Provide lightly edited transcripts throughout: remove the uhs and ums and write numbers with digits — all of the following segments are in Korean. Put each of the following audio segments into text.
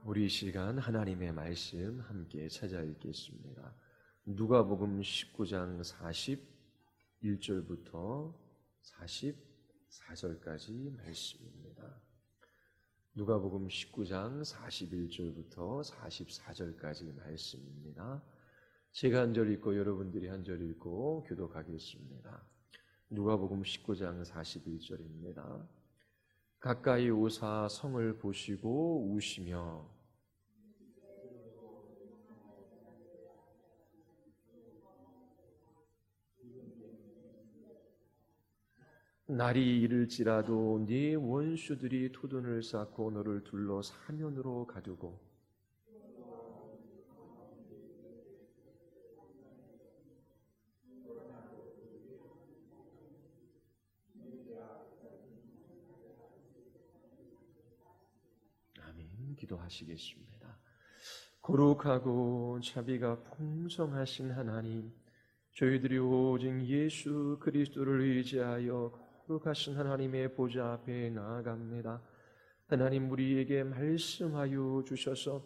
우리 이 시간 하나님의 말씀 함께 찾아 읽겠습니다. 누가복음 19장 41절부터 44절까지 말씀입니다. 누가복음 19장 41절부터 44절까지 말씀입니다. 제가 한 절 읽고 여러분들이 한 절 읽고 교독하겠습니다. 누가복음 19장 41절입니다. 가까이 오사 성을 보시고 우시며 날이 이를지라도 네 원수들이 토둔을 쌓고 너를 둘러 사면으로 가두고 아멘. 기도하시겠습니다. 거룩하고 자비가 풍성하신 하나님, 저희들이 오직 예수 그리스도를 의지하여 거룩하신 하나님의 보좌 앞에 나아갑니다. 하나님, 우리에게 말씀하여 주셔서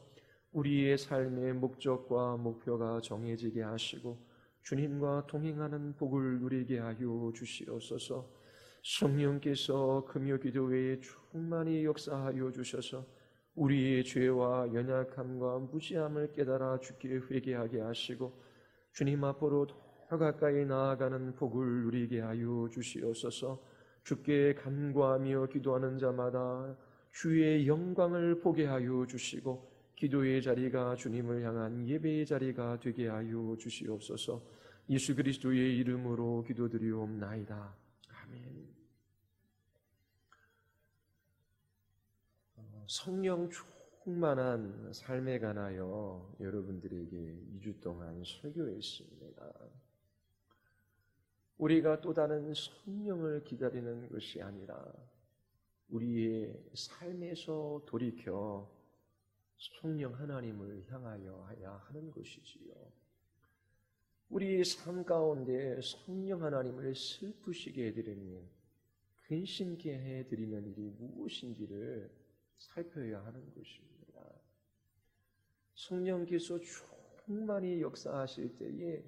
우리의 삶의 목적과 목표가 정해지게 하시고 주님과 동행하는 복을 누리게 하여 주시옵소서. 성령께서 금요 기도회에 충만히 역사하여 주셔서 우리의 죄와 연약함과 무지함을 깨달아 주께 회개하게 하시고 주님 앞으로 더 가까이 나아가는 복을 누리게 하여 주시옵소서. 주께 간구하며 기도하는 자마다 주의 영광을 보게 하여 주시고 기도의 자리가 주님을 향한 예배의 자리가 되게 하여 주시옵소서. 예수 그리스도의 이름으로 기도드리옵나이다. 아멘. 성령 충만한 삶에 관하여 여러분들에게 2주 동안 설교했습니다. 우리가 또 다른 성령을 기다리는 것이 아니라 우리의 삶에서 돌이켜 성령 하나님을 향하여 해야 하는 것이지요. 우리의 삶 가운데 성령 하나님을 슬프시게 해드리는, 근심케 해드리는 일이 무엇인지를 살펴야 하는 것입니다. 성령께서 충만히 역사하실 때에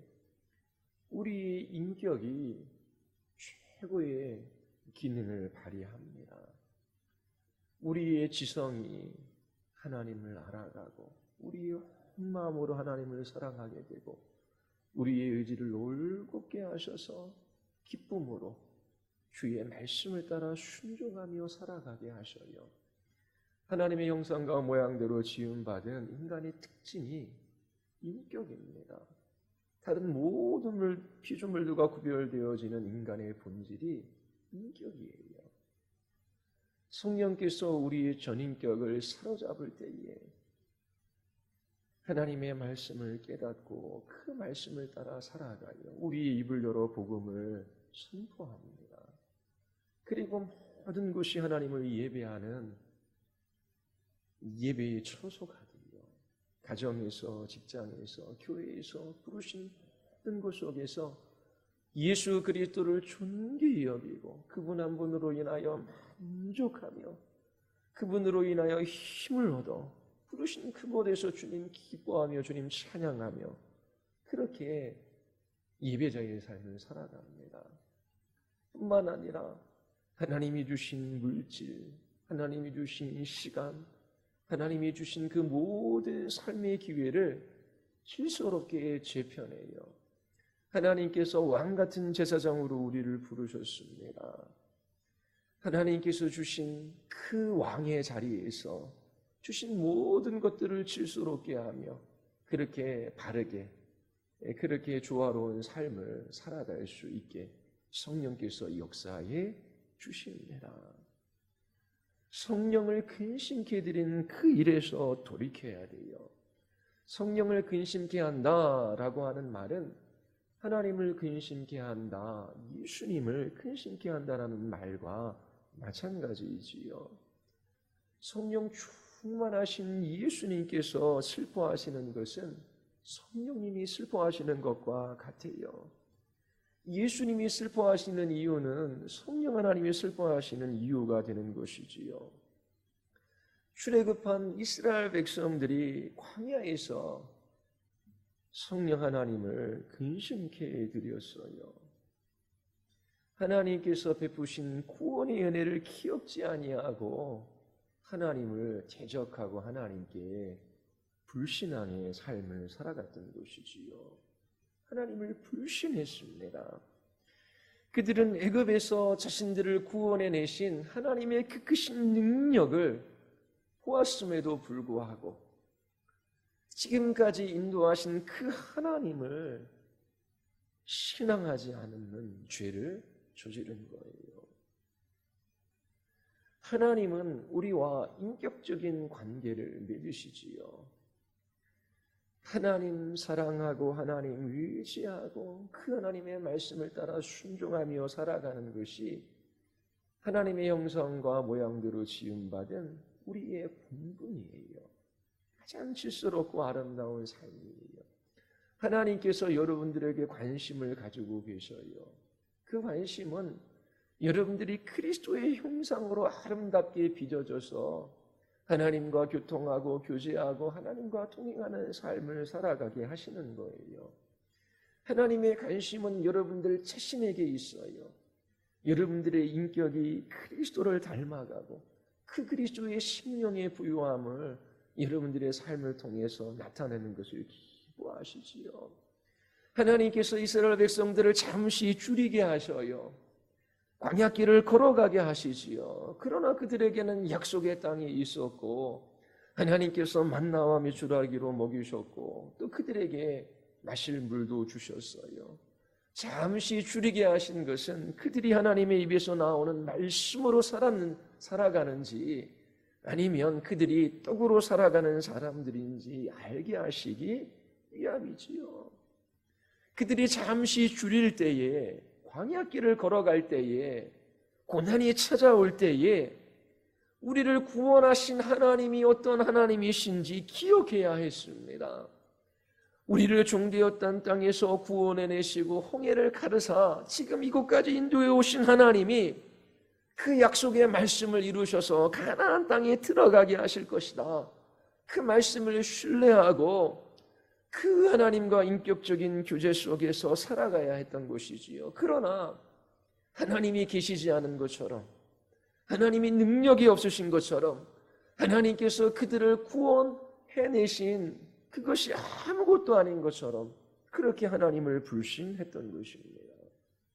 우리의 인격이 최고의 기능을 발휘합니다. 우리의 지성이 하나님을 알아가고 우리의 온 마음으로 하나님을 사랑하게 되고 우리의 의지를 올곧게 하셔서 기쁨으로 주의 말씀을 따라 순종하며 살아가게 하셔요. 하나님의 형상과 모양대로 지음받은 인간의 특징이 인격입니다. 다른 모든 피조물들과 구별되어지는 인간의 본질이 인격이에요. 성령께서 우리의 전인격을 사로잡을 때에 하나님의 말씀을 깨닫고 그 말씀을 따라 살아가요. 우리의 입을 열어 복음을 선포합니다. 그리고 모든 것이 하나님을 예배하는 예배의 처소가 되요. 가정에서, 직장에서, 교회에서 부르신 모든 것 속에서 예수 그리스도를 존귀히 여기고 그분 한 분으로 인하여 만족하며 그분으로 인하여 힘을 얻어 부르신 그곳에서 주님 기뻐하며 주님 찬양하며 그렇게 예배자의 삶을 살아갑니다. 뿐만 아니라 하나님이 주신 물질, 하나님이 주신 시간, 하나님이 주신 그 모든 삶의 기회를 질서롭게 재편해요. 하나님께서 왕같은 제사장으로 우리를 부르셨습니다. 하나님께서 주신 그 왕의 자리에서 주신 모든 것들을 질서롭게 하며 그렇게 바르게, 그렇게 조화로운 삶을 살아갈 수 있게 성령께서 역사해 주십니다. 성령을 근심케 해드리는 그 일에서 돌이켜야 돼요. 성령을 근심케 한다라고 하는 말은 하나님을 근심케 한다, 예수님을 근심케 한다라는 말과 마찬가지이지요. 성령 충만하신 예수님께서 슬퍼하시는 것은 성령님이 슬퍼하시는 것과 같아요. 예수님이 슬퍼하시는 이유는 성령 하나님이 슬퍼하시는 이유가 되는 것이지요. 출애굽한 이스라엘 백성들이 광야에서 성령 하나님을 근심케 드렸어요. 하나님께서 베푸신 구원의 은혜를 기억지 아니하고 하나님을 대적하고 하나님께 불신앙의 삶을 살아갔던 것이지요. 하나님을 불신했습니다. 그들은 애굽에서 자신들을 구원해 내신 하나님의 그 크신 능력을 보았음에도 불구하고 지금까지 인도하신 그 하나님을 신앙하지 않는 죄를 저지른 거예요. 하나님은 우리와 인격적인 관계를 맺으시지요. 하나님 사랑하고 하나님 의지하고 그 하나님의 말씀을 따라 순종하며 살아가는 것이 하나님의 형상과 모양대로 지음받은 우리의 본분이에요. 가장 질스럽고 아름다운 삶이에요. 하나님께서 여러분들에게 관심을 가지고 계셔요. 그 관심은 여러분들이 그리스도의 형상으로 아름답게 빚어져서 하나님과 교통하고 교제하고 하나님과 통행하는 삶을 살아가게 하시는 거예요. 하나님의 관심은 여러분들 자신에게 있어요. 여러분들의 인격이 그리스도를 닮아가고 그 그리스도의 심령의 부유함을 여러분들의 삶을 통해서 나타내는 것을 기뻐하시지요. 하나님께서 이스라엘 백성들을 잠시 줄이게 하셔요. 광야길을 걸어가게 하시지요. 그러나 그들에게는 약속의 땅이 있었고 하나님께서 만나와 메추라기로 먹이셨고 또 그들에게 마실 물도 주셨어요. 잠시 줄이게 하신 것은 그들이 하나님의 입에서 나오는 말씀으로 살아가는지 아니면 그들이 떡으로 살아가는 사람들인지 알게 하시기 위함이지요. 그들이 잠시 줄일 때에 광야길을 걸어갈 때에 고난이 찾아올 때에 우리를 구원하신 하나님이 어떤 하나님이신지 기억해야 했습니다. 우리를 종되었던 땅에서 구원해내시고 홍해를 가르사 지금 이곳까지 인도해 오신 하나님이 그 약속의 말씀을 이루셔서 가나안 땅에 들어가게 하실 것이다. 그 말씀을 신뢰하고 그 하나님과 인격적인 교제 속에서 살아가야 했던 것이지요. 그러나 하나님이 계시지 않은 것처럼 하나님이 능력이 없으신 것처럼 하나님께서 그들을 구원해내신 그것이 아무것도 아닌 것처럼 그렇게 하나님을 불신했던 것입니다.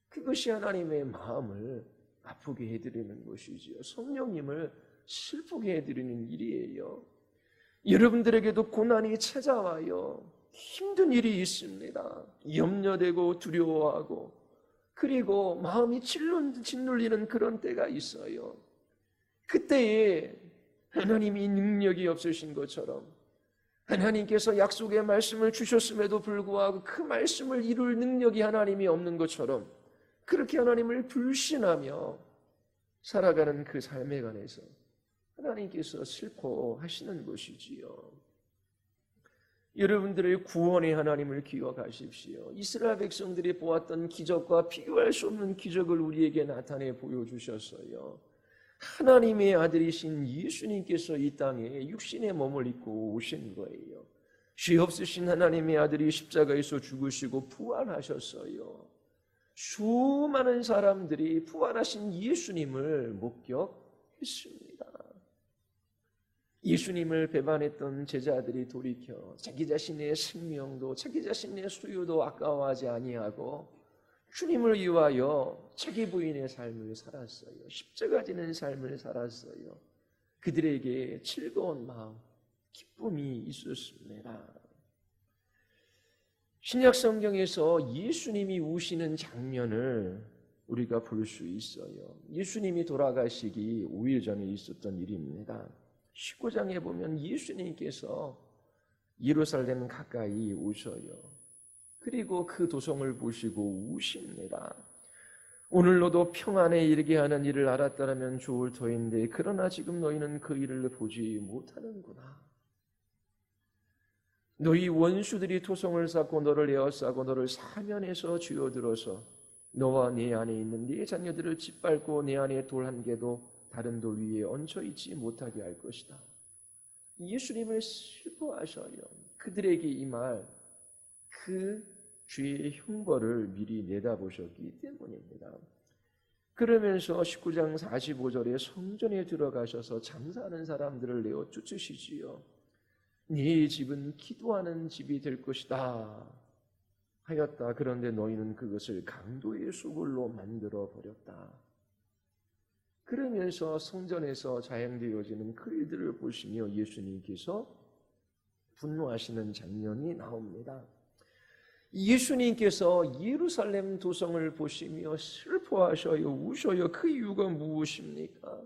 그것이 하나님의 마음을 아프게 해드리는 것이지요. 성령님을 슬프게 해드리는 일이에요. 여러분들에게도 고난이 찾아와요. 힘든 일이 있습니다. 염려되고 두려워하고 그리고 마음이 짓눌리는 그런 때가 있어요. 그때에 하나님이 능력이 없으신 것처럼 하나님께서 약속의 말씀을 주셨음에도 불구하고 그 말씀을 이룰 능력이 하나님이 없는 것처럼 그렇게 하나님을 불신하며 살아가는 그 삶에 관해서 하나님께서 슬퍼하시는 것이지요. 여러분들의 구원의 하나님을 기억하십시오. 이스라엘 백성들이 보았던 기적과 비교할 수 없는 기적을 우리에게 나타내 보여주셨어요. 하나님의 아들이신 예수님께서 이 땅에 육신의 몸을 입고 오신 거예요. 죄 없으신 하나님의 아들이 십자가에서 죽으시고 부활하셨어요. 수많은 사람들이 부활하신 예수님을 목격했습니다. 예수님을 배반했던 제자들이 돌이켜 자기 자신의 생명도 자기 자신의 소유도 아까워하지 아니하고 주님을 위하여 자기 부인의 삶을 살았어요. 십자가 지는 삶을 살았어요. 그들에게 즐거운 마음, 기쁨이 있었습니다. 신약 성경에서 예수님이 우시는 장면을 우리가 볼 수 있어요. 예수님이 돌아가시기 5일 전에 있었던 일입니다. 19장에 보면 예수님께서 예루살렘 가까이 오셔요. 그리고 그 도성을 보시고 우십니다. 오늘로도 평안에 이르게 하는 일을 알았다면 좋을 터인데 그러나 지금 너희는 그 일을 보지 못하는구나. 너희 원수들이 토성을 쌓고 너를 에워싸고 너를 사면에서 쥐어들어서 너와 네 안에 있는 네 자녀들을 짓밟고 네 안에 돌 한 개도 다른 돌 위에 얹혀 있지 못하게 할 것이다. 예수님을 슬퍼하셔요. 그들에게 임할 그 죄의 형벌을 미리 내다보셨기 때문입니다. 그러면서 19장 45절에 성전에 들어가셔서 장사하는 사람들을 내어 쫓으시지요. 네 집은 기도하는 집이 될 것이다 하였다. 그런데 너희는 그것을 강도의 수굴로 만들어 버렸다. 그러면서 성전에서 자행되어지는 그 일들을 보시며 예수님께서 분노하시는 장면이 나옵니다. 예수님께서 예루살렘 도성을 보시며 슬퍼하셔요. 우셔요. 그 이유가 무엇입니까?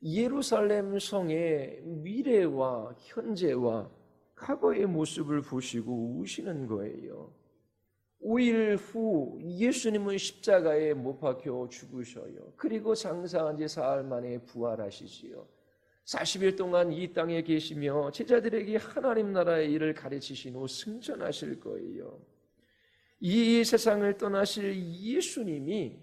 예루살렘 성의 미래와 현재와 과거의 모습을 보시고 우시는 거예요. 5일 후 예수님은 십자가에 못 박혀 죽으셔요. 그리고 장사한 지 사흘 만에 부활하시지요. 40일 동안 이 땅에 계시며 제자들에게 하나님 나라의 일을 가르치신 후 승천하실 거예요. 이 세상을 떠나실 예수님이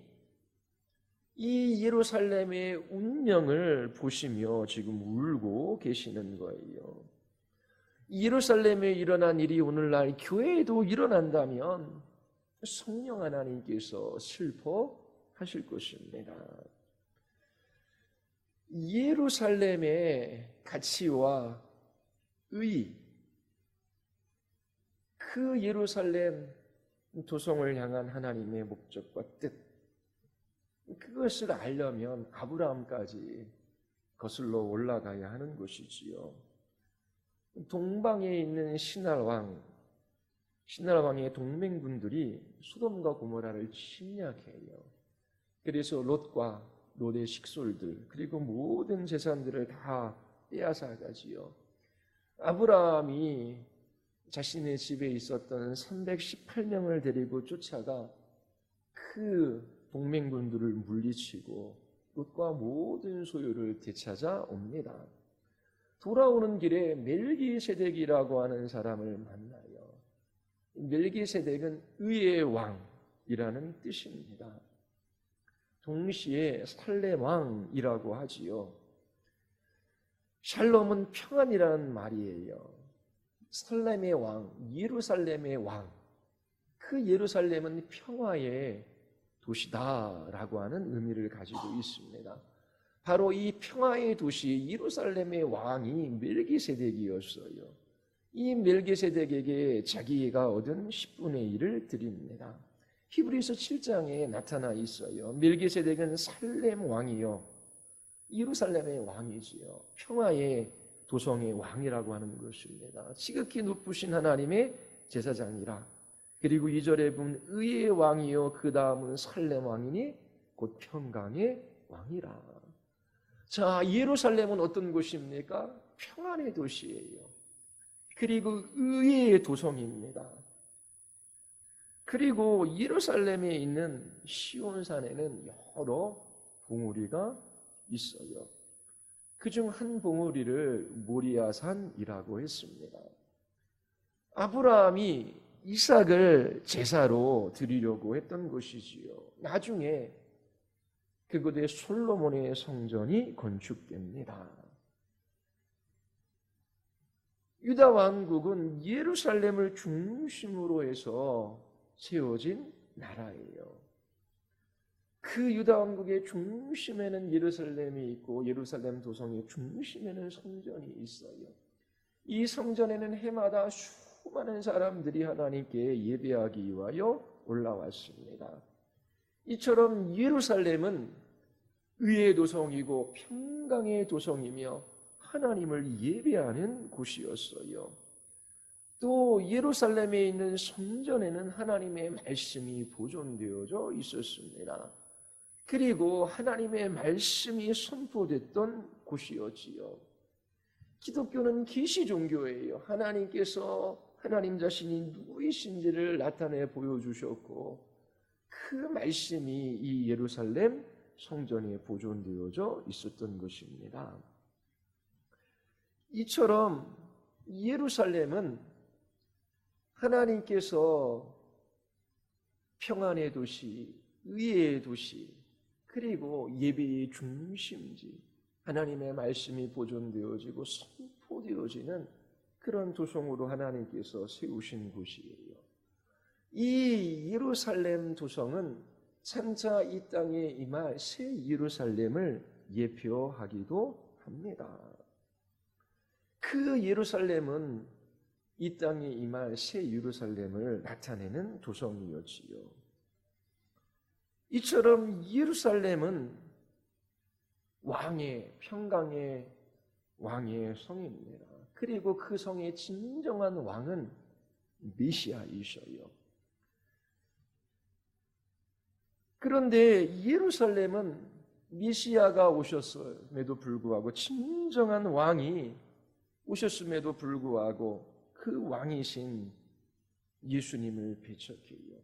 이 예루살렘의 운명을 보시며 지금 울고 계시는 거예요. 예루살렘에 일어난 일이 오늘날 교회에도 일어난다면 성령 하나님께서 슬퍼하실 것입니다. 예루살렘의 가치와 의, 그 예루살렘 도성을 향한 하나님의 목적과 뜻, 그것을 알려면 아브라함까지 거슬러 올라가야 하는 것이지요. 동방에 있는 신할왕의 동맹군들이 소돔과 고모라를 침략해요. 그래서 롯의 식솔들 그리고 모든 재산들을 다 빼앗아가지요. 아브라함이 자신의 집에 있었던 318명을 데리고 쫓아가 그 동맹군들을 물리치고 롯과 모든 소유를 되찾아 옵니다. 돌아오는 길에 멜기세덱이라고 하는 사람을 만나요. 멜기세덱은 의의 왕이라는 뜻입니다. 동시에 살렘 왕이라고 하지요. 샬롬은 평안이라는 말이에요. 살렘의 왕, 예루살렘의 왕, 그 예루살렘은 평화의 도시다라고 하는 의미를 가지고 있습니다. 바로 이 평화의 도시 예루살렘의 왕이 멜기세덱이었어요. 이 멜기세덱에게 자기가 얻은 10분의 1을 드립니다. 히브리서 7장에 나타나 있어요. 멜기세덱은 살렘 왕이요, 예루살렘의 왕이지요. 평화의 도성의 왕이라고 하는 것입니다. 지극히 높으신 하나님의 제사장이라. 그리고 2절에 보면 의의 왕이요, 그 다음은 살렘 왕이니 곧 평강의 왕이라. 자, 예루살렘은 어떤 곳입니까? 평안의 도시예요. 그리고 의의 도성입니다. 그리고 예루살렘에 있는 시온산에는 여러 봉우리가 있어요. 그중 한 봉우리를 모리아산이라고 했습니다. 아브라함이 이삭을 제사로 드리려고 했던 것이지요. 나중에 그곳에 솔로몬의 성전이 건축됩니다. 유다 왕국은 예루살렘을 중심으로 해서 세워진 나라예요. 그 유다 왕국의 중심에는 예루살렘이 있고 예루살렘 도성의 중심에는 성전이 있어요. 이 성전에는 해마다 수많은 사람들이 하나님께 예배하기 위하여 올라왔습니다. 이처럼 예루살렘은 의의 도성이고 평강의 도성이며 하나님을 예배하는 곳이었어요. 또 예루살렘에 있는 성전에는 하나님의 말씀이 보존되어져 있었습니다. 그리고 하나님의 말씀이 선포됐던 곳이었지요. 기독교는 계시 종교예요. 하나님께서 하나님 자신이 누구이신지를 나타내 보여주셨고 그 말씀이 이 예루살렘 성전에 보존되어져 있었던 것입니다. 이처럼 예루살렘은 하나님께서 평안의 도시, 의의 도시, 그리고 예배의 중심지, 하나님의 말씀이 보존되어지고 선포되어지는 그런 도성으로 하나님께서 세우신 곳이에요. 이 예루살렘 도성은 장차 이 땅에 임할 새 예루살렘을 예표하기도 합니다. 그 예루살렘은 이 땅에 임할 새 예루살렘을 나타내는 도성이었지요. 이처럼 예루살렘은 평강의 왕의 성입니다. 그리고 그 성의 진정한 왕은 메시아이셔요. 그런데 예루살렘은 메시아가 오셨음에도 불구하고, 진정한 왕이 오셨음에도 불구하고 그 왕이신 예수님을 배척해요.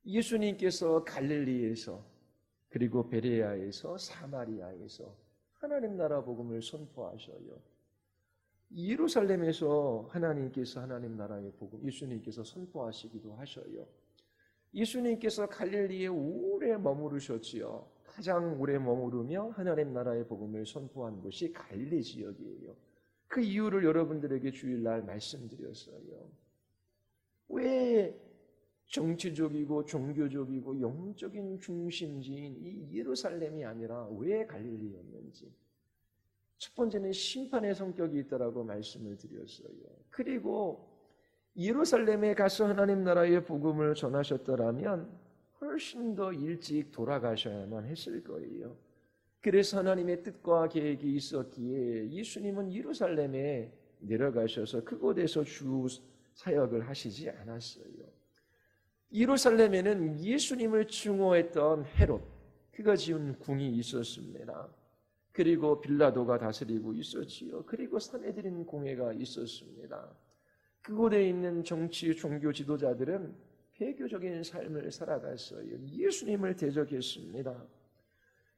예수님께서 갈릴리에서, 그리고 베레아에서, 사마리아에서 하나님 나라 복음을 선포하셔요. 예루살렘에서 하나님께서 하나님 나라의 복음, 예수님께서 선포하시기도 하셔요. 예수님께서 갈릴리에 오래 머무르셨지요. 가장 오래 머무르며 하나님 나라의 복음을 선포한 곳이 갈릴리 지역이에요. 그 이유를 여러분들에게 주일날 말씀드렸어요. 왜 정치적이고 종교적이고 영적인 중심지인 이 예루살렘이 아니라 왜 갈릴리였는지. 첫 번째는 심판의 성격이 있다라고 말씀을 드렸어요. 그리고 예루살렘에 가서 하나님 나라의 복음을 전하셨더라면 훨씬 더 일찍 돌아가셔야만 했을 거예요. 그래서 하나님의 뜻과 계획이 있었기에 예수님은 예루살렘에 내려가셔서 그곳에서 주 사역을 하시지 않았어요. 예루살렘에는 예수님을 증오했던 헤롯, 그가 지은 궁이 있었습니다. 그리고 빌라도가 다스리고 있었지요. 그리고 산헤드린 공회가 있었습니다. 그곳에 있는 정치, 종교 지도자들은 배교적인 삶을 살아갔어요. 예수님을 대적했습니다.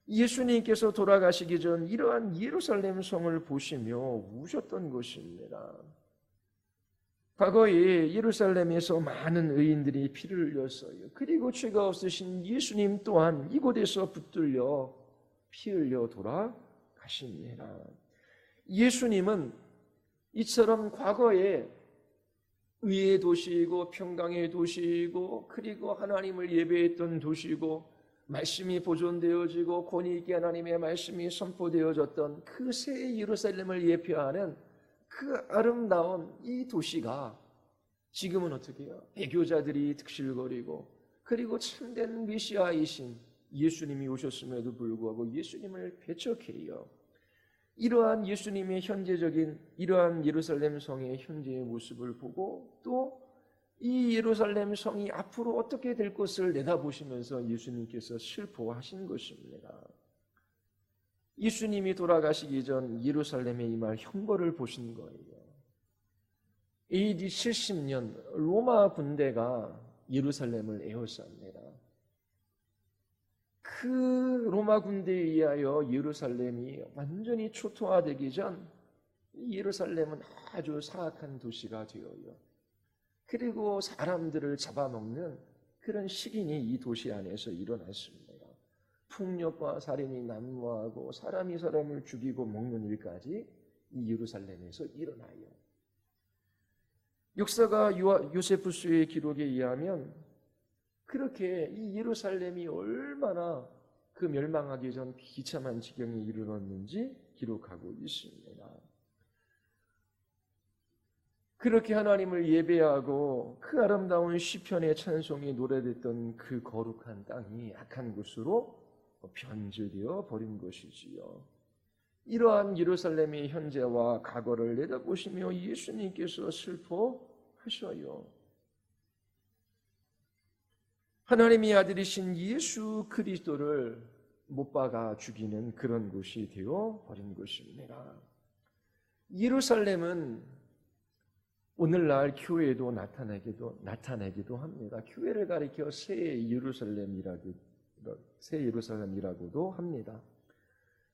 예수님께서 돌아가시기 전 이러한 예루살렘 성을 보시며 우셨던 것입니다. 과거에 예루살렘에서 많은 의인들이 피를 흘렸어요. 그리고 죄가 없으신 예수님 또한 이곳에서 붙들려 피 흘려 돌아가십니다. 예수님은 이처럼 과거에 의의 도시이고 평강의 도시이고, 그리고 하나님을 예배했던 도시이고, 말씀이 보존되어지고 권위 있게 하나님의 말씀이 선포되어졌던 그 새 예루살렘을 예표하는 그 아름다운 이 도시가 지금은 어떻게 해요? 배교자들이 득실거리고, 그리고 참된 메시아이신 예수님이 오셨음에도 불구하고 예수님을 배척해요. 이러한 예수님의 이러한 예루살렘 성의 현재의 모습을 보고, 또 이 예루살렘 성이 앞으로 어떻게 될 것을 내다보시면서 예수님께서 슬퍼하신 것입니다. 예수님이 돌아가시기 전 예루살렘에 임할 형벌을 보신 거예요. AD 70년 로마 군대가 예루살렘을 에워쌉니다. 그 로마 군대에 의하여 예루살렘이 완전히 초토화되기 전 예루살렘은 아주 사악한 도시가 되어요. 그리고 사람들을 잡아먹는 그런 시긴이 이 도시 안에서 일어났습니다. 폭력과 살인이 난무하고 사람이 사람을 죽이고 먹는 일까지 이 예루살렘에서 일어나요. 역사가 요세푸스의 기록에 의하면 그렇게 이 예루살렘이 얼마나 그 멸망하기 전 비참한 지경에 이르렀는지 기록하고 있습니다. 그렇게 하나님을 예배하고 그 아름다운 시편의 찬송이 노래됐던 그 거룩한 땅이 악한 곳으로 변질되어 버린 것이지요. 이러한 예루살렘의 현재와 과거를 내다보시며 예수님께서 슬퍼하셔요. 하나님의 아들이신 예수 그리스도를 못 박아 죽이는 그런 곳이 되어 버린 것입니다. 예루살렘은 오늘날 교회에도 나타내기도 합니다. 교회를 가리켜 새 예루살렘이라고도 합니다.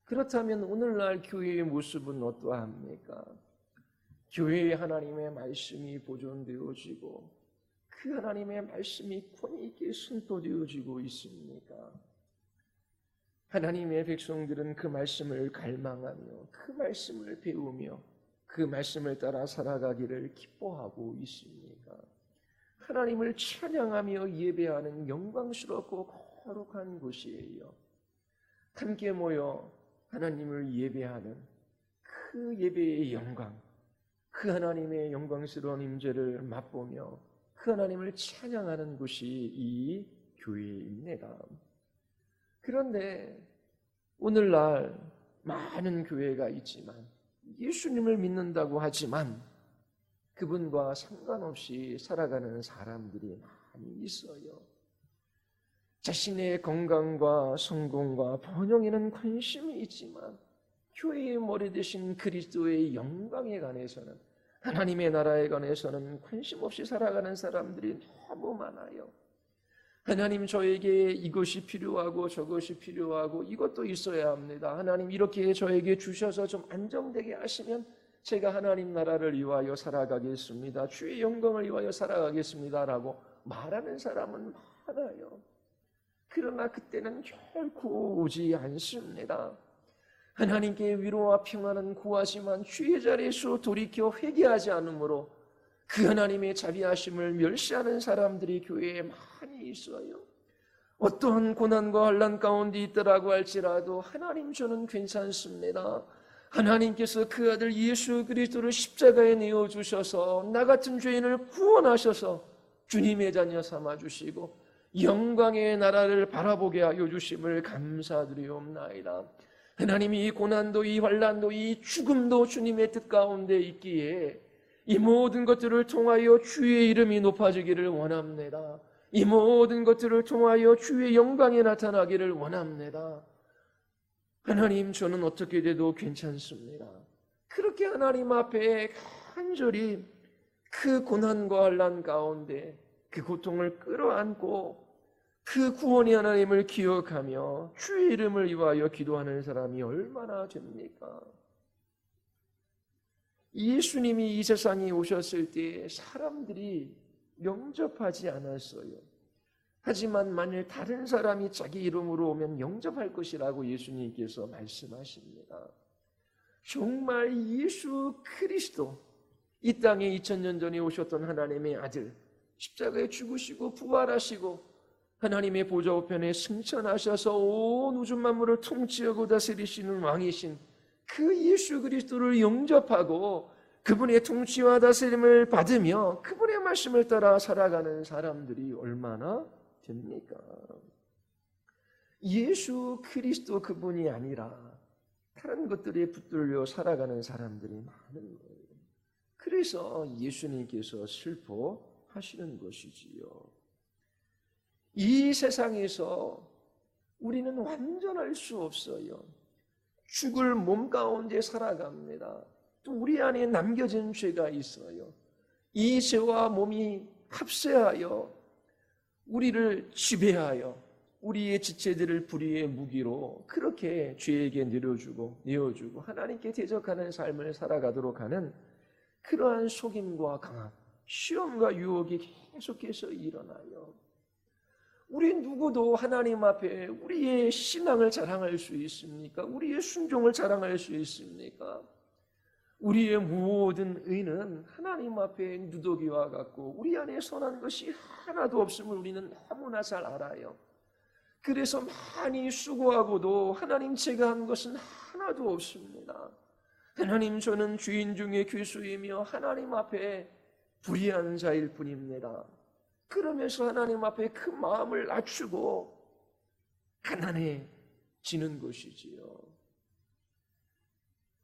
그렇다면 오늘날 교회의 모습은 어떠합니까? 교회에 하나님의 말씀이 보존되어지고 그 하나님의 말씀이 권위 있게 선포되어지고 있습니까? 하나님의 백성들은 그 말씀을 갈망하며 그 말씀을 배우며 그 말씀을 따라 살아가기를 기뻐하고 있습니까? 하나님을 찬양하며 예배하는 영광스럽고 거룩한 곳이에요. 함께 모여 하나님을 예배하는 그 예배의 영광, 그 하나님의 영광스러운 임재를 맛보며 그 하나님을 찬양하는 곳이 이 교회입니다. 그런데 오늘날 많은 교회가 있지만 예수님을 믿는다고 하지만 그분과 상관없이 살아가는 사람들이 많이 있어요. 자신의 건강과 성공과 번영에는 관심이 있지만 교회의 머리 대신 그리스도의 영광에 관해서는, 하나님의 나라에 관해서는 관심 없이 살아가는 사람들이 너무 많아요. 하나님, 저에게 이것이 필요하고 저것이 필요하고 이것도 있어야 합니다. 하나님, 이렇게 저에게 주셔서 좀 안정되게 하시면 제가 하나님 나라를 위하여 살아가겠습니다. 주의 영광을 위하여 살아가겠습니다 라고 말하는 사람은 많아요. 그러나 그때는 결코 오지 않습니다. 하나님께 위로와 평안은 구하지만 주의 자리에서 돌이켜 회개하지 않으므로 그 하나님의 자비하심을 멸시하는 사람들이 교회에 많이 있어요. 어떠한 고난과 환난 가운데 있더라고 할지라도 하나님, 저는 괜찮습니다. 하나님께서 그 아들 예수 그리스도를 십자가에 내어주셔서 나 같은 죄인을 구원하셔서 주님의 자녀 삼아주시고 영광의 나라를 바라보게 하여 주심을 감사드리옵나이다. 하나님이 이 고난도 이 환난도 이 죽음도 주님의 뜻 가운데 있기에 이 모든 것들을 통하여 주의 이름이 높아지기를 원합니다. 이 모든 것들을 통하여 주의 영광이 나타나기를 원합니다. 하나님, 저는 어떻게 돼도 괜찮습니다. 그렇게 하나님 앞에 간절히 그 고난과 환난 가운데 그 고통을 끌어안고 그 구원의 하나님을 기억하며 주의 이름을 위하여 기도하는 사람이 얼마나 됩니까? 예수님이 이 세상에 오셨을 때 사람들이 영접하지 않았어요. 하지만 만일 다른 사람이 자기 이름으로 오면 영접할 것이라고 예수님께서 말씀하십니다. 정말 예수 그리스도, 이 땅에 2000년 전에 오셨던 하나님의 아들, 십자가에 죽으시고 부활하시고 하나님의 보좌 우편에 승천하셔서 온 우주 만물을 통치하고 다스리시는 왕이신 그 예수 그리스도를 영접하고 그분의 통치와 다스림을 받으며 그분의 말씀을 따라 살아가는 사람들이 얼마나 됩니까? 예수 그리스도 그분이 아니라 다른 것들에 붙들려 살아가는 사람들이 많은 거예요. 그래서 예수님께서 슬퍼하시는 것이지요. 이 세상에서 우리는 완전할 수 없어요. 죽을 몸 가운데 살아갑니다. 또 우리 안에 남겨진 죄가 있어요. 이 죄와 몸이 합세하여 우리를 지배하여 우리의 지체들을 불의의 무기로 그렇게 죄에게 내어주고 하나님께 대적하는 삶을 살아가도록 하는 그러한 속임과 강압, 시험과 유혹이 계속해서 일어나요. 우리 누구도 하나님 앞에 우리의 신앙을 자랑할 수 있습니까? 우리의 순종을 자랑할 수 있습니까? 우리의 모든 의는 하나님 앞에 누더기와 같고 우리 안에 선한 것이 하나도 없음을 우리는 너무나 잘 알아요. 그래서 많이 수고하고도 하나님, 제가 한 것은 하나도 없습니다. 하나님, 저는 죄인 중에 괴수이며 하나님 앞에 불의한 자일 뿐입니다. 그러면서 하나님 앞에 그 마음을 낮추고 가난해지는 것이지요.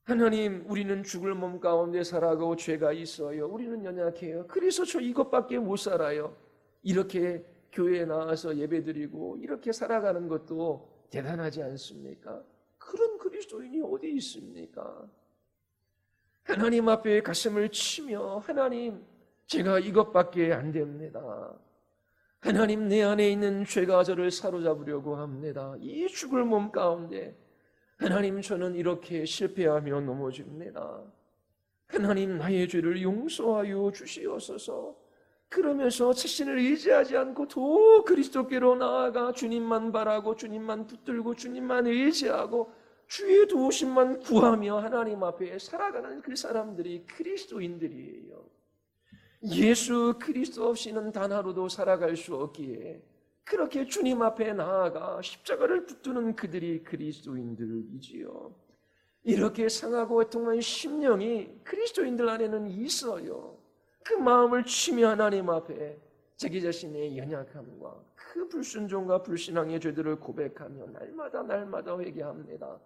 하나님, 우리는 죽을 몸 가운데 살아가고 죄가 있어요. 우리는 연약해요. 그래서 저 이것밖에 못 살아요. 이렇게 교회에 나와서 예배드리고 이렇게 살아가는 것도 대단하지 않습니까? 그런 그리스도인이 어디 있습니까? 하나님 앞에 가슴을 치며 하나님, 제가 이것밖에 안 됩니다. 하나님, 내 안에 있는 죄가 저를 사로잡으려고 합니다. 이 죽을 몸 가운데 하나님, 저는 이렇게 실패하며 넘어집니다. 하나님, 나의 죄를 용서하여 주시옵소서. 그러면서 자신을 의지하지 않고 더 그리스도께로 나아가 주님만 바라고 주님만 붙들고 주님만 의지하고 주의 도우심만 구하며 하나님 앞에 살아가는 그 사람들이 그리스도인들이에요. 예수 그리스도 없이는 단 하루도 살아갈 수 없기에 그렇게 주님 앞에 나아가 십자가를 붙드는 그들이 그리스도인들이지요. 이렇게 상하고 애통한 심령이 그리스도인들 안에는 있어요. 그 마음을 치며 하나님 앞에 자기 자신의 연약함과 그 불순종과 불신앙의 죄들을 고백하며 날마다 회개합니다.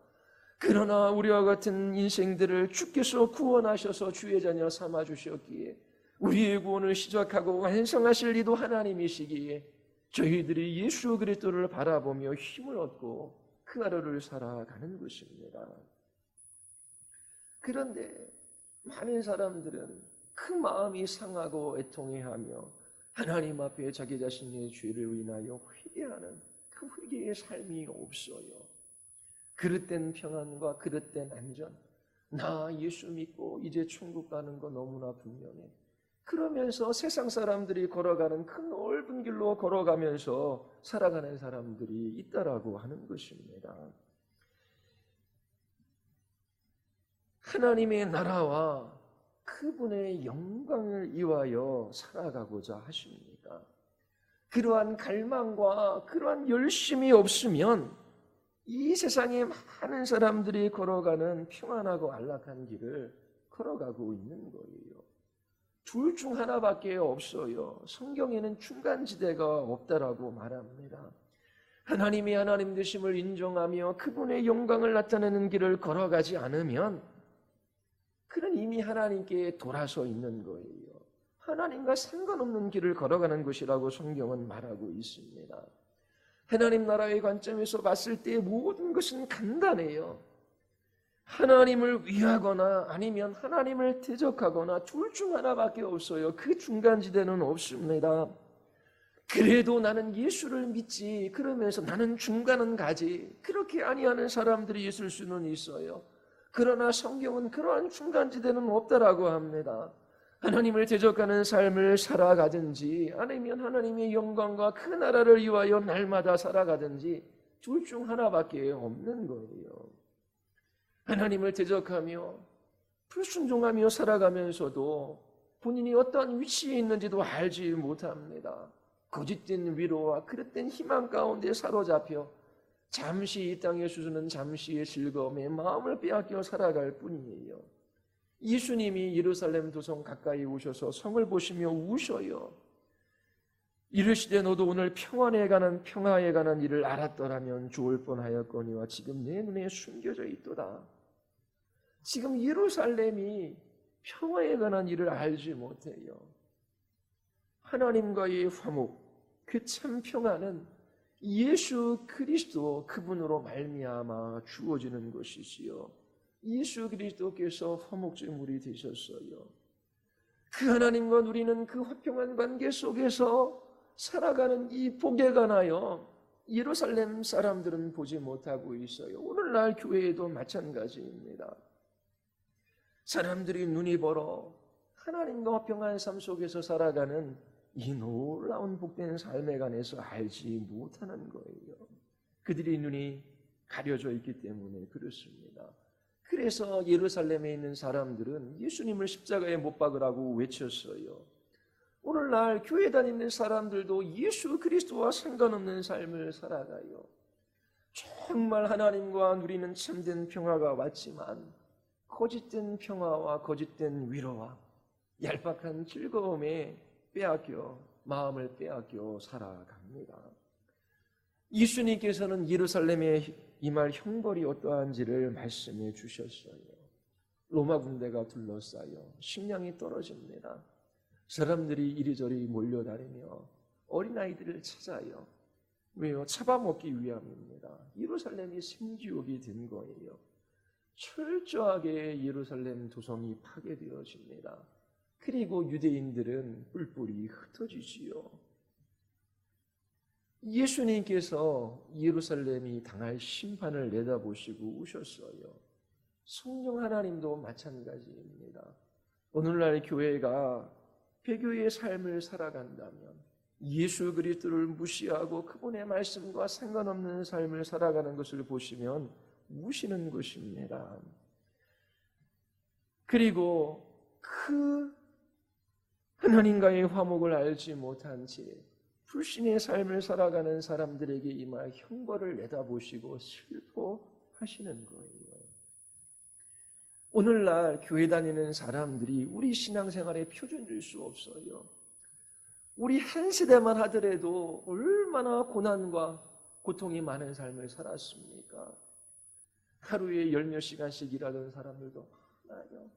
그러나 우리와 같은 인생들을 주께서 구원하셔서 주의 자녀 삼아 주셨기에 우리의 구원을 시작하고 완성하실 이도 하나님이시기에 저희들이 예수 그리스도를 바라보며 힘을 얻고 그 하루를 살아가는 것입니다. 그런데 많은 사람들은 그 마음이 상하고 애통해하며 하나님 앞에 자기 자신의 죄를 인하여 회개하는 그 회개의 삶이 없어요. 그릇된 평안과 그릇된 안전, 나 예수 믿고 이제 천국 가는 거 너무나 분명해. 그러면서 세상 사람들이 걸어가는 그 넓은 길로 걸어가면서 살아가는 사람들이 있다라고 하는 것입니다. 하나님의 나라와 그분의 영광을 위하여 살아가고자 하십니까? 그러한 갈망과 그러한 열심이 없으면 이 세상에 많은 사람들이 걸어가는 평안하고 안락한 길을 걸어가고 있는 거예요. 둘 중 하나밖에 없어요. 성경에는 중간지대가 없다라고 말합니다. 하나님이 하나님 되심을 인정하며 그분의 영광을 나타내는 길을 걸어가지 않으면 그는 이미 하나님께 돌아서 있는 거예요. 하나님과 상관없는 길을 걸어가는 것이라고 성경은 말하고 있습니다. 하나님 나라의 관점에서 봤을 때 모든 것은 간단해요. 하나님을 위하거나 아니면 하나님을 대적하거나 둘 중 하나밖에 없어요. 그 중간지대는 없습니다. 그래도 나는 예수를 믿지, 그러면서 나는 중간은 가지, 그렇게 아니하는 사람들이 있을 수는 있어요. 그러나 성경은 그러한 중간지대는 없다라고 합니다. 하나님을 대적하는 삶을 살아가든지 아니면 하나님의 영광과 그 나라를 위하여 날마다 살아가든지 둘 중 하나밖에 없는 거예요. 하나님을 대적하며 불순종하며 살아가면서도 본인이 어떤 위치에 있는지도 알지 못합니다. 거짓된 위로와 그릇된 희망 가운데 사로잡혀 잠시 이 땅에 주시는 잠시의 즐거움에 마음을 빼앗겨 살아갈 뿐이에요. 예수님이 예루살렘 도성 가까이 오셔서 성을 보시며 우셔요. 이르시되 너도 오늘 평안에 관한 일을 알았더라면 좋을 뻔하였거니와 지금 내 눈에 숨겨져 있도다. 지금 예루살렘이 평화에 관한 일을 알지 못해요. 하나님과의 화목, 그 참 평안은 예수 그리스도 그분으로 말미암아 주어지는 것이지요. 예수 그리스도께서 화목제물이 되셨어요. 그 하나님과 누리는 그 화평한 관계 속에서 살아가는 이 복에 관하여 예루살렘 사람들은 보지 못하고 있어요. 오늘날 교회에도 마찬가지입니다. 사람들이 눈이 벌어 하나님과 화평한 삶 속에서 살아가는 이 놀라운 복된 삶에 관해서 알지 못하는 거예요. 그들의 눈이 가려져 있기 때문에 그렇습니다. 그래서 예루살렘에 있는 사람들은 예수님을 십자가에 못 박으라고 외쳤어요. 오늘날 교회 다니는 사람들도 예수 그리스도와 상관없는 삶을 살아가요. 정말 하나님과 누리는 참된 평화가 왔지만 거짓된 평화와 거짓된 위로와 얄팍한 즐거움에 마음을 빼앗겨 살아갑니다. 예수님께서는 예루살렘에 임할 형벌이 어떠한지를 말씀해 주셨어요. 로마 군대가 둘러싸여 식량이 떨어집니다. 사람들이 이리저리 몰려다니며 어린아이들을 찾아요. 왜요? 잡아먹기 위함입니다. 예루살렘이 생지옥이 된 거예요. 철저하게 예루살렘 도성이 파괴되어집니다. 그리고 유대인들은 뿔뿔이 흩어지지요. 예수님께서 예루살렘이 당할 심판을 내다보시고 우셨어요. 성령 하나님도 마찬가지입니다. 오늘날 교회가 배교의 삶을 살아간다면 예수 그리스도를 무시하고 그분의 말씀과 상관없는 삶을 살아가는 것을 보시면 우시는 것입니다. 그리고 그 하나님과의 화목을 알지 못한 채 불신의 삶을 살아가는 사람들에게 임할 형벌을 내다보시고 슬퍼하시는 거예요. 오늘날 교회 다니는 사람들이 우리 신앙생활의 표준일 수 없어요. 우리 한 세대만 하더라도 얼마나 고난과 고통이 많은 삶을 살았습니까? 하루에 10몇 시간씩 일하던 사람들도 많아요.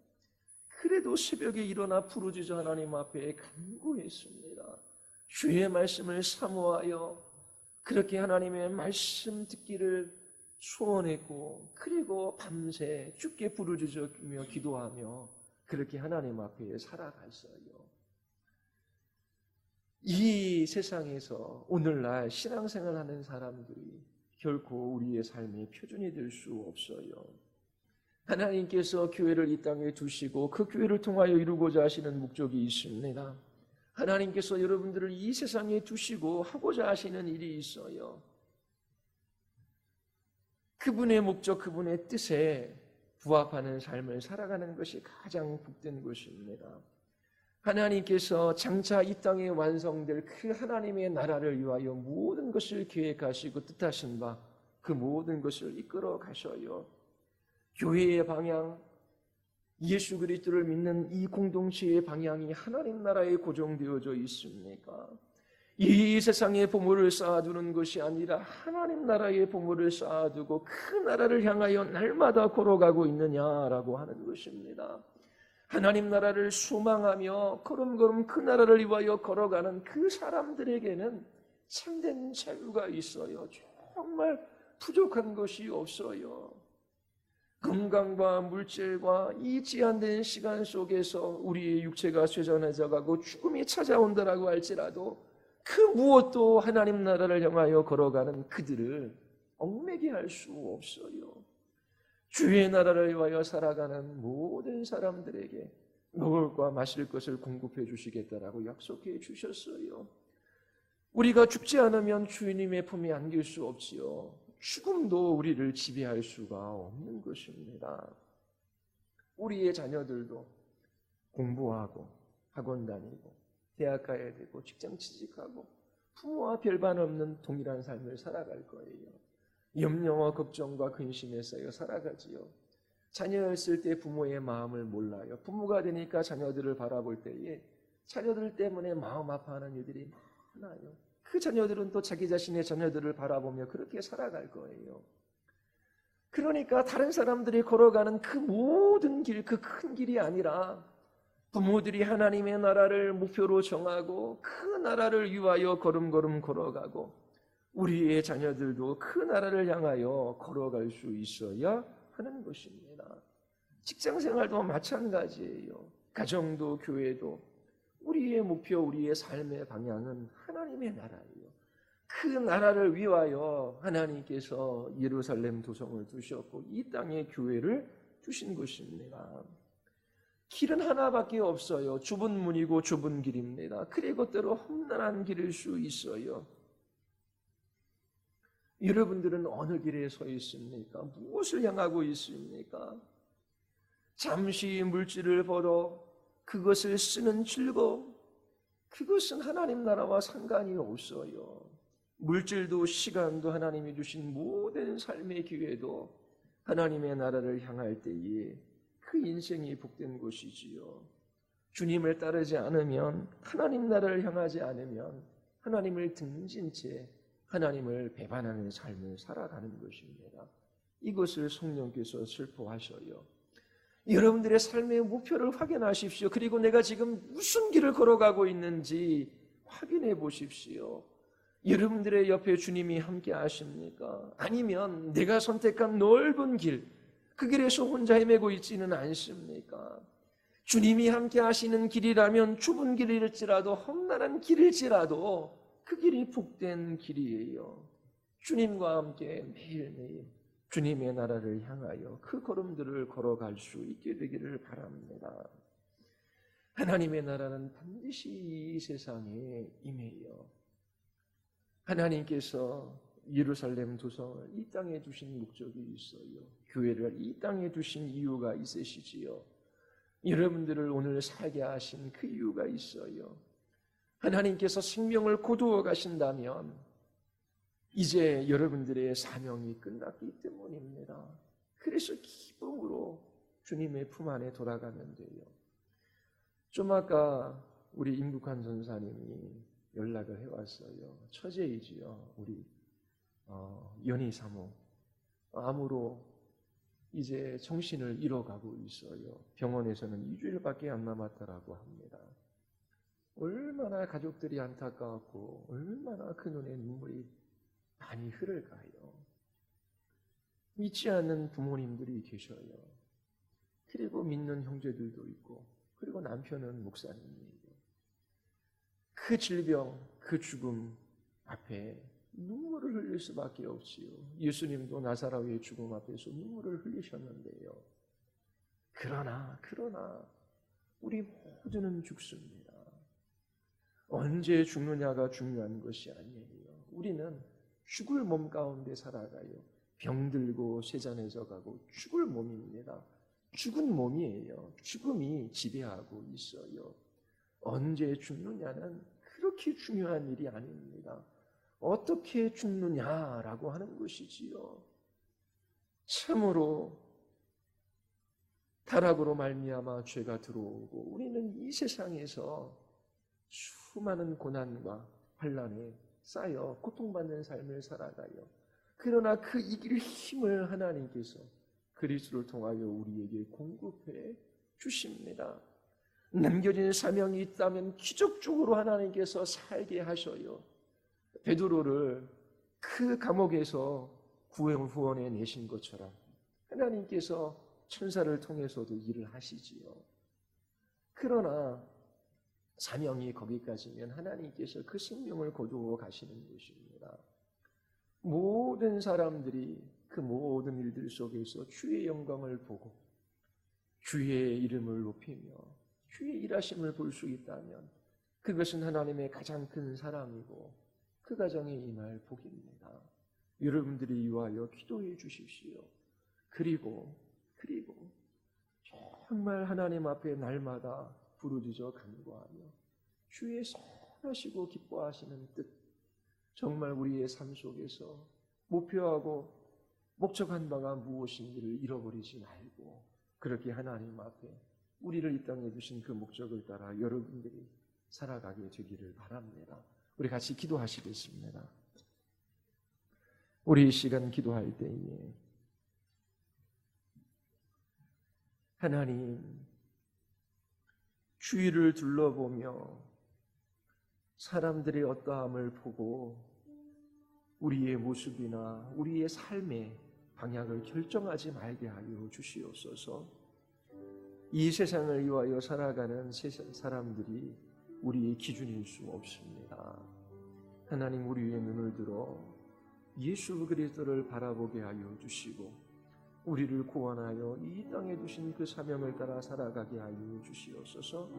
그래도 새벽에 일어나 부르짖어 하나님 앞에 간구했습니다. 주의 말씀을 사모하여 그렇게 하나님의 말씀 듣기를 소원했고, 그리고 밤새 주께 부르짖으며 기도하며 그렇게 하나님 앞에 살아갔어요. 이 세상에서 오늘날 신앙생활하는 사람들이 결코 우리의 삶의 표준이 될 수 없어요. 하나님께서 교회를 이 땅에 두시고 그 교회를 통하여 이루고자 하시는 목적이 있습니다. 하나님께서 여러분들을 이 세상에 두시고 하고자 하시는 일이 있어요. 그분의 목적, 그분의 뜻에 부합하는 삶을 살아가는 것이 가장 복된 것입니다. 하나님께서 장차 이 땅에 완성될 그 하나님의 나라를 위하여 모든 것을 계획하시고 뜻하신 바 그 모든 것을 이끌어 가셔요. 교회의 방향, 예수 그리스도를 믿는 이 공동체의 방향이 하나님 나라에 고정되어져 있습니까? 이 세상의 보물을 쌓아두는 것이 아니라 하나님 나라의 보물을 쌓아두고 그 나라를 향하여 날마다 걸어가고 있느냐라고 하는 것입니다. 하나님 나라를 소망하며 걸음걸음 그 나라를 위하여 걸어가는 그 사람들에게는 참된 자유가 있어요. 정말 부족한 것이 없어요. 건강과 물질과 이 제한된 시간 속에서 우리의 육체가 쇠잔해져 가고 죽음이 찾아온다라고 할지라도 그 무엇도 하나님 나라를 향하여 걸어가는 그들을 얽매게 할 수 없어요. 주의 나라를 위하여 살아가는 모든 사람들에게 먹을 과 마실 것을 공급해 주시겠다라고 약속해 주셨어요. 우리가 죽지 않으면 주님의 품에 안길 수 없지요. 죽음도 우리를 지배할 수가 없는 것입니다. 우리의 자녀들도 공부하고 학원 다니고 대학 가야 되고 직장 취직하고 부모와 별반 없는 동일한 삶을 살아갈 거예요. 염려와 걱정과 근심에 쌓여 살아가지요. 자녀였을 때 부모의 마음을 몰라요. 부모가 되니까 자녀들을 바라볼 때에 자녀들 때문에 마음 아파하는 이들이 많아요. 그 자녀들은 또 자기 자신의 자녀들을 바라보며 그렇게 살아갈 거예요. 그러니까 다른 사람들이 걸어가는 그 모든 길, 그 큰 길이 아니라 부모들이 하나님의 나라를 목표로 정하고 그 나라를 위하여 걸음걸음 걸어가고 우리의 자녀들도 그 나라를 향하여 걸어갈 수 있어야 하는 것입니다. 직장생활도 마찬가지예요. 가정도 교회도 우리의 목표, 우리의 삶의 방향은 하나님의 나라예요. 그 나라를 위하여 하나님께서 예루살렘 도성을 두셨고 이 땅에 교회를 두신 것입니다. 길은 하나밖에 없어요. 좁은 문이고 좁은 길입니다. 그리고 때로 험난한 길일 수 있어요. 여러분들은 어느 길에 서 있습니까? 무엇을 향하고 있습니까? 잠시 물질을 벌어 그것을 쓰는 즐거움, 그것은 하나님 나라와 상관이 없어요. 물질도 시간도 하나님이 주신 모든 삶의 기회도 하나님의 나라를 향할 때에 그 인생이 복된 것이지요. 주님을 따르지 않으면, 하나님 나라를 향하지 않으면 하나님을 등진 채 하나님을 배반하는 삶을 살아가는 것입니다. 이것을 성령께서 슬퍼하셔요. 여러분들의 삶의 목표를 확인하십시오. 그리고 내가 지금 무슨 길을 걸어가고 있는지 확인해 보십시오. 여러분들의 옆에 주님이 함께 하십니까? 아니면 내가 선택한 넓은 길, 그 길에서 혼자 헤매고 있지는 않습니까? 주님이 함께 하시는 길이라면 좁은 길일지라도 험난한 길일지라도 그 길이 복된 길이에요. 주님과 함께 매일매일 주님의 나라를 향하여 그 걸음들을 걸어갈 수 있게 되기를 바랍니다. 하나님의 나라는 반드시 이 세상에 임해요. 하나님께서 예루살렘 도성을 이 땅에 두신 목적이 있어요. 교회를 이 땅에 두신 이유가 있으시지요. 여러분들을 오늘 살게 하신 그 이유가 있어요. 하나님께서 생명을 거두어 가신다면 이제 여러분들의 사명이 끝났기 때문입니다. 그래서 기쁨으로 주님의 품 안에 돌아가면 돼요. 좀 아까 우리 임국환 전사님이 연락을 해왔어요. 처제이지요. 우리 연희 사모. 암으로 이제 정신을 잃어가고 있어요. 병원에서는 2주일밖에 안 남았다라고 합니다. 얼마나 가족들이 안타까웠고 얼마나 그 눈에 눈물이 많이 흐를까요? 믿지 않는 부모님들이 계셔요. 그리고 믿는 형제들도 있고 그리고 남편은 목사님이에요. 그 질병, 그 죽음 앞에 눈물을 흘릴 수밖에 없지요. 예수님도 나사로의 죽음 앞에서 눈물을 흘리셨는데요. 그러나 우리 모두는 죽습니다. 언제 죽느냐가 중요한 것이 아니에요. 우리는 죽을 몸 가운데 살아가요. 병들고 쇠잔해져 가고 죽을 몸입니다. 죽은 몸이에요. 죽음이 지배하고 있어요. 언제 죽느냐는 그렇게 중요한 일이 아닙니다. 어떻게 죽느냐라고 하는 것이지요. 참으로 타락으로 말미암아 죄가 들어오고 우리는 이 세상에서 수많은 고난과 환난에 쌓여 고통받는 삶을 살아가요. 그러나 그 이길 힘을 하나님께서 그리스도를 통하여 우리에게 공급해 주십니다. 남겨진 사명이 있다면 기적적으로 하나님께서 살게 하셔요. 베드로를 그 감옥에서 구원해 내신 것처럼 하나님께서 천사를 통해서도 일을 하시지요. 그러나 사명이 거기까지면 하나님께서 그 생명을 거두어 가시는 것입니다. 모든 사람들이 그 모든 일들 속에서 주의 영광을 보고 주의 이름을 높이며 주의 일하심을 볼 수 있다면 그것은 하나님의 가장 큰 사랑이고 그 가정에 임할 복입니다. 여러분들이 위하여 기도해 주십시오. 그리고 정말 하나님 앞에 날마다 부르짖어 간구하며 주의 선하시고 기뻐하시는 뜻, 정말 우리의 삶 속에서 목표하고 목적한 바가 무엇인지를 잃어버리지 말고 그렇게 하나님 앞에 우리를 이 땅에 두신 그 목적을 따라 여러분들이 살아가게 되기를 바랍니다. 우리 같이 기도하시겠습니다. 우리 이 시간 기도할 때에 하나님, 주위를 둘러보며 사람들의 어떠함을 보고 우리의 모습이나 우리의 삶의 방향을 결정하지 말게 하여 주시옵소서. 이 세상을 위하여 살아가는 사람들이 우리의 기준일 수 없습니다. 하나님, 우리의 눈을 들어 예수 그리스도를 바라보게 하여 주시고 우리를 구원하여 이 땅에 두신 그 사명을 따라 살아가게 하여 주시옵소서.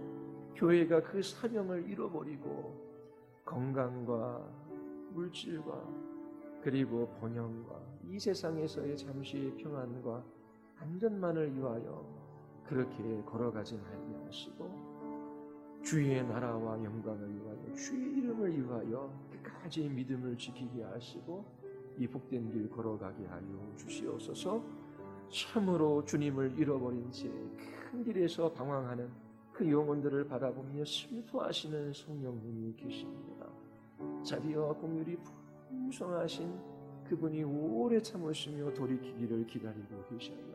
교회가 그 사명을 잃어버리고 건강과 물질과 그리고 번영과 이 세상에서의 잠시의 평안과 안전만을 위하여 그렇게 걸어가지 말게 하시고 주의 나라와 영광을 위하여 주의 이름을 위하여 끝까지 믿음을 지키게 하시고 이 복된 길 걸어가게 하여 주시옵소서. 참으로 주님을 잃어버린 채 큰 길에서 방황하는 그 영혼들을 바라보며 슬퍼하시는 성령님이 계십니다. 자비와 공율이 풍성하신 그분이 오래 참으시며 돌이키기를 기다리고 계셔요.